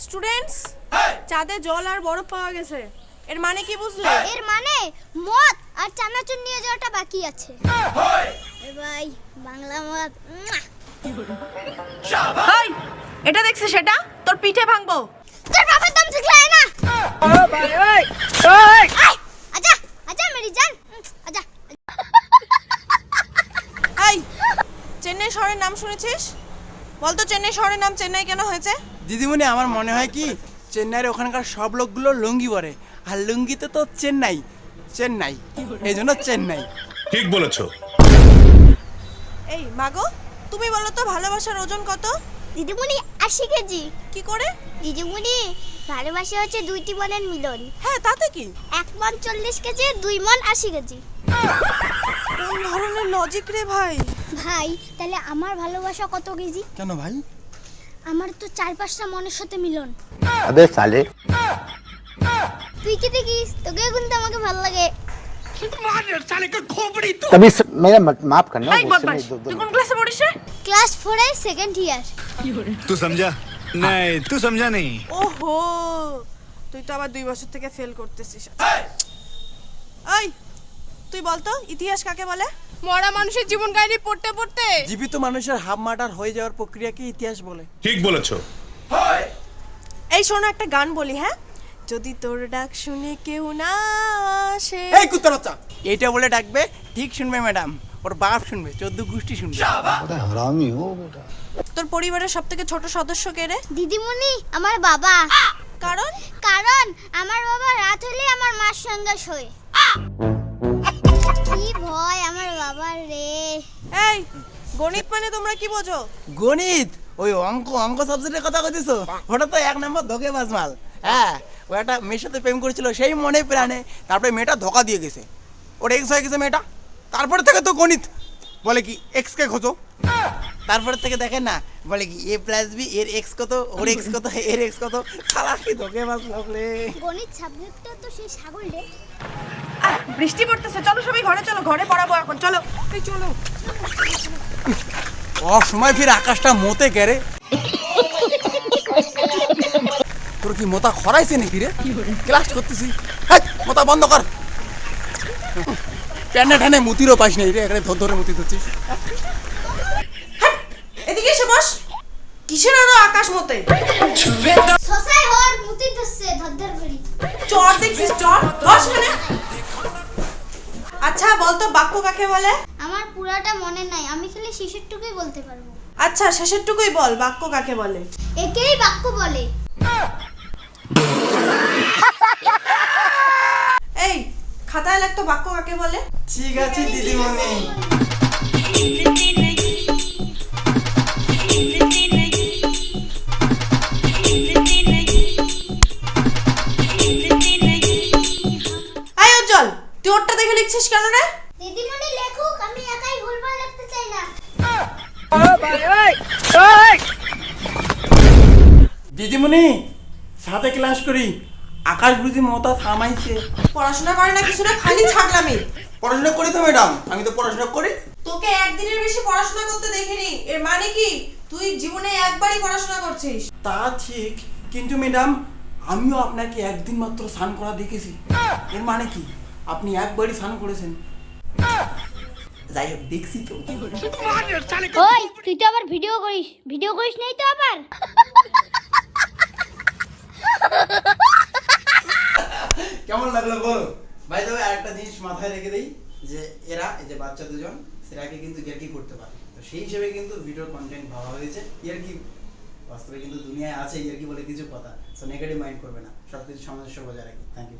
Students, চাঁদে জল আর বরফ পাওয়া গেছে। এর মানে কি বুঝলে? এর মানে মদ আর চানাচুর নিয়ে যাওয়াটা বাকি আছে। এ ভাই বাংলা মদ। এই, এটা দেখছিস? সেটা তোর পিঠে ভাঙবো। তোর বাবার দম শিখলাই না। আজা আজা মেরি জান আজা। এই, চেন্নাই শহরের নাম শুনেছিস? বলতো চেন্নাই শহরের নাম চেন্নাই কেন হয়েছে? দিদিমণি, আমার মনে হয় কি চেন্নাইয়ের ওখানকার সব লোকগুলো লুঙ্গি পরে, আর লুঙ্গিতে তো চেন্নাই চেন্নাই, এই জন্য চেন্নাই। ঠিক বলেছো। এই মাগো, তুমি বলো তো ভালোবাসার ওজন কত? দিদিমণি 80 কেজি। কি করে? দিদিমণি ভালোবাসা হচ্ছে দুইটি মনের মিলন। হ্যাঁ, তাতে কি? 1 মন 40 কেজি, 2 মন 80 কেজি। কোন ধরনের লজিক রে ভাই? ভাই তাহলে আমার ভালোবাসা কত কেজি? কেন ভাই? আমার তো 4-5টা মনের সাথে মিলন। अबे साले তুই কি দেখিস? তোকে কিন্তু আমাকে ভালো লাগে। तभी मेरा माफ करना এই বদমাশ, তুই কোন ক্লাসে পড়িস রে? ক্লাস 4 এর সেকেন্ড ইয়ার। तू समझा नहीं, तू समझा नहीं। ওহো, তুই তো আবার 2 বছর থেকে ফেল করতেছিস। এই, তুই বলতো ইতিহাস কাকে বলে? মরা মানুষের জীবন কাহিনী পড়তে পড়তে জীবিত মানুষের হাফ মার্টার হয়ে যাওয়ার প্রক্রিয়াকে ইতিহাস বলে। ঠিক বলেছো। এই শোনো, একটা গান বলি, হ্যাঁ? যদি তোর ডাক শুনে কেউ না আসে। এই কুত্তার বাচ্চা, এইটা বলে ডাকবে, ঠিক শুনবে ম্যাডাম, ওর বাপ শুনবে, 14 গোষ্ঠী শুনবে। हरामी हो बेटा। তোর পরিবারের সবথেকে ছোট সদস্য কে রে? দিদিমণি আমার বাবা। কারণ কারণ আমার বাবা রাত হলে আমার মার সঙ্গে শোয়। কি ভয় আমার বাবার রে। এই, গণিত মানে তোমরা কি বোঝো? গণিত? ওই অঙ্ক অঙ্ক সাবজেক্টের কথা কইতেছো? ওটা তো 1 নম্বর ধোঁকেবাজ মাল। হ্যাঁ, ও একটা মেয়ের সাথে প্রেম করেছিল সেই মনে প্রাণে, তারপরে মেয়েটা ধোঁকা দিয়ে গেছে, ওর এক্স হয়ে গেছে মেয়েটা। তারপরে থেকে তো গণিত বলে কি এক্স কে খোঁজো, তারপরে থেকে দেখেন না, বলে কি a + b এর এক্স কত, ওর এক্স কত, এর এক্স কত। শালা কি ধোঁকেবাজ লোক রে। গণিত সাবজেক্টটা তো সেই ছাগল রে। বৃষ্টি পড়তেছে, চলো সবাই ঘরে চলো, ঘরে পড়াবো এখন, চলো। এই চলো। সময় ফিরে আকাশটা মতে গেরে। তোর কি মোতা খরাইছে নাকি রে? ক্লাস করতেছি, মোতা বন্ধ কর। প্যান্ডে ঠানে মুতিরও পাইস নাই রে, এখানে ধর ধরে মুতি ধরছিস। এদিকে এসে বস। কিসের আরো আকাশ মতে? সসাই হর মুতি ধরছে ধরধর করি। চর দেখছিস? চর বস এখানে। আচ্ছা বলতো বাক্য কাকে বলে? আমার পুরাটা মনে নাই, আমি খালি শেষেরটুকুই বলতে পারবো। আচ্ছা শেষেরটুকুই বল, বাক্য কাকে বলে? একেই বাক্য বলে। এই, খাতায় লিখতো বাক্য কাকে বলে? ঠিক আছে দিদিমণি। আয় উজ্জ্বল, তুই ওরটা দেখে লিখছিস কেন রে? দিদিমণি লেখুক, আমি একাই ভুলভাল লিখতে চাই না। দিদিমণি সাথে ক্লাস করি, আকাশ বুঝি মোতা থামাইছে। পড়াশোনা করে না কিছু না, খালি ছাগলামি। পড়াশোনা করি তো ম্যাডাম, আমি তো পড়াশোনা করি। তোকে একদিনের বেশি পড়াশোনা করতে দেখিনি। এর মানে কি তুই জীবনে একবারই পড়াশোনা করছিস? তা ঠিক, কিন্তু ম্যাডাম আমিও আপনাকে একদিন মাত্র স্নান করা দেখেছি। এর মানে কি আপনি একবারই স্নান করেছেন? যাই হোক, দেখছি তো। ওই তুই তো আবার ভিডিও করিস নাই তো আবার? কেমন লাগলো বলো ভাই? তবে আরেকটা জিনিস মাথায় রেখে দেই, যে এরা এই যে বাচ্চা দুজন, সেরাকে কিন্তু ইয়ার্কি করতে পারে, তো সেই হিসেবে কিন্তু ভিডিও কন্টেন্ট ভাবা হয়েছে। ইয়ার্কি বাস্তবে কিন্তু দুনিয়ায় আছে ইয়ার্কি বলে কিছু কথা, সো নেগেটিভ মাইন্ড করবে না, সবকিছু সামঞ্জস্য বজায় রাখি। Thank you.